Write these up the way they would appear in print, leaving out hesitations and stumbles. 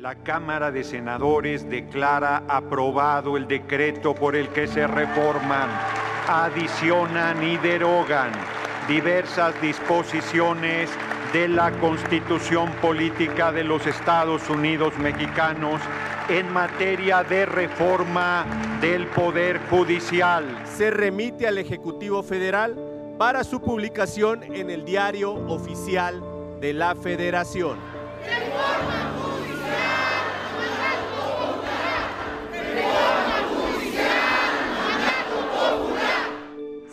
La Cámara de Senadores declara aprobado el decreto por el que se reforman, adicionan y derogan diversas disposiciones de la Constitución Política de los Estados Unidos Mexicanos en materia de reforma del Poder Judicial. Se remite al Ejecutivo Federal para su publicación en el Diario Oficial de la Federación. ¡Reforma judicial! ¡Mandato popular! ¡Reforma judicial! ¡Mandato popular!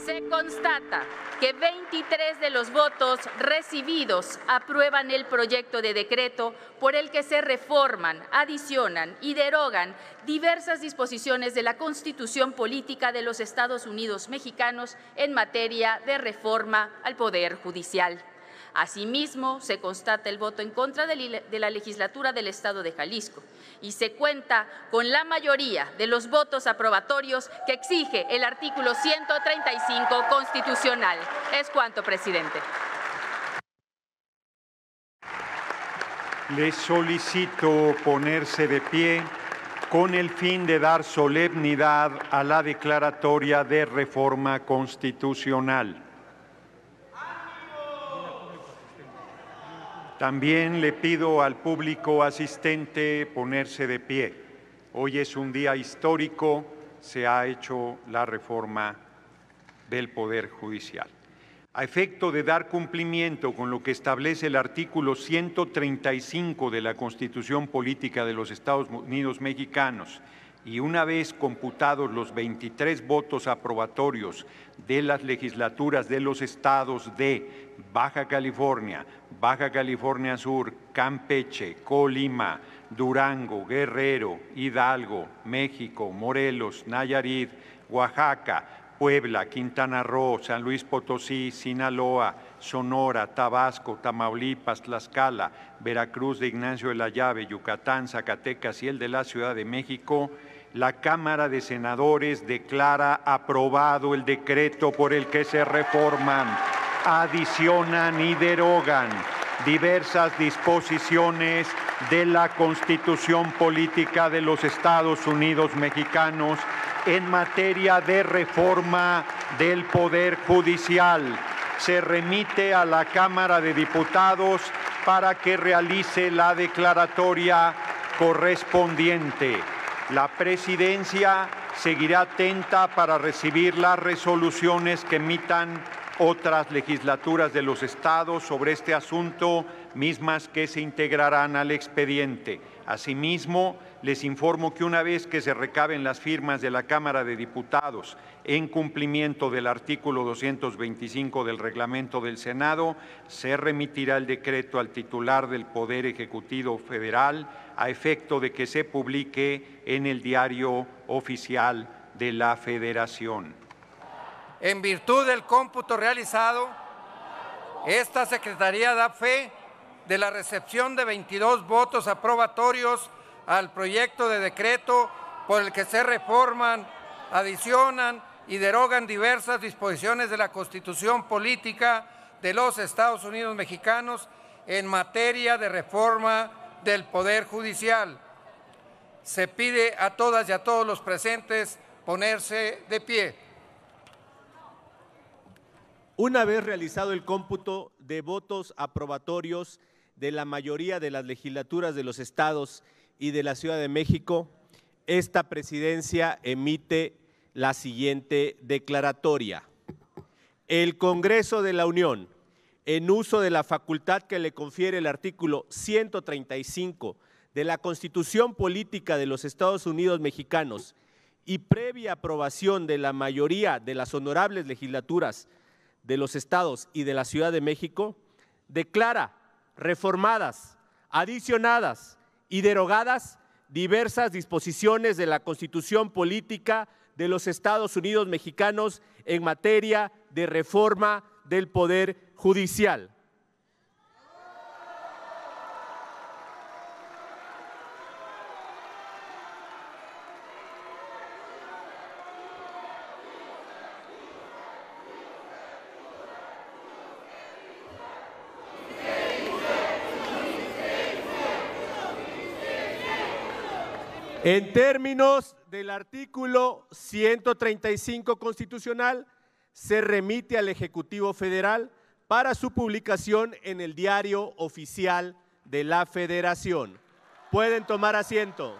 Se constata que 23 de los votos recibidos aprueban el proyecto de decreto por el que se reforman, adicionan y derogan diversas disposiciones de la Constitución Política de los Estados Unidos Mexicanos en materia de reforma al Poder Judicial. Asimismo, se constata el voto en contra de la legislatura del Estado de Jalisco y se cuenta con la mayoría de los votos aprobatorios que exige el artículo 135 constitucional. Es cuanto, presidente. Les solicito ponerse de pie con el fin de dar solemnidad a la declaratoria de reforma constitucional. También le pido al público asistente ponerse de pie. Hoy es un día histórico, se ha hecho la reforma del Poder Judicial. A efecto de dar cumplimiento con lo que establece el artículo 135 de la Constitución Política de los Estados Unidos Mexicanos, y una vez computados los 23 votos aprobatorios de las legislaturas de los estados de Baja California, Baja California Sur, Campeche, Colima, Durango, Guerrero, Hidalgo, México, Morelos, Nayarit, Oaxaca, Puebla, Quintana Roo, San Luis Potosí, Sinaloa, Sonora, Tabasco, Tamaulipas, Tlaxcala, Veracruz de Ignacio de la Llave, Yucatán, Zacatecas y el de la Ciudad de México, la Cámara de Senadores declara aprobado el decreto por el que se reforman, adicionan y derogan diversas disposiciones de la Constitución Política de los Estados Unidos Mexicanos en materia de reforma del Poder Judicial. Se remite a la Cámara de Diputados para que realice la declaratoria correspondiente. La Presidencia seguirá atenta para recibir las resoluciones que emitan otras legislaturas de los estados sobre este asunto, mismas que se integrarán al expediente. Asimismo, les informo que una vez que se recaben las firmas de la Cámara de Diputados en cumplimiento del artículo 225 del Reglamento del Senado, se remitirá el decreto al titular del Poder Ejecutivo Federal a efecto de que se publique en el Diario Oficial de la Federación. En virtud del cómputo realizado, esta Secretaría da fe de la recepción de 22 votos aprobatorios al proyecto de decreto por el que se reforman, adicionan y derogan diversas disposiciones de la Constitución Política de los Estados Unidos Mexicanos en materia de reforma del Poder Judicial. Se pide a todas y a todos los presentes ponerse de pie. Una vez realizado el cómputo de votos aprobatorios de la mayoría de las legislaturas de los estados y de la Ciudad de México, esta presidencia emite la siguiente declaratoria. El Congreso de la Unión, en uso de la facultad que le confiere el artículo 135 de la Constitución Política de los Estados Unidos Mexicanos y previa aprobación de la mayoría de las honorables legislaturas de los estados y de la Ciudad de México, declara reformadas, adicionadas y derogadas diversas disposiciones de la Constitución Política de los Estados Unidos Mexicanos en materia de reforma del Poder Judicial. En términos del artículo 135 constitucional, se remite al Ejecutivo Federal para su publicación en el Diario Oficial de la Federación. Pueden tomar asiento.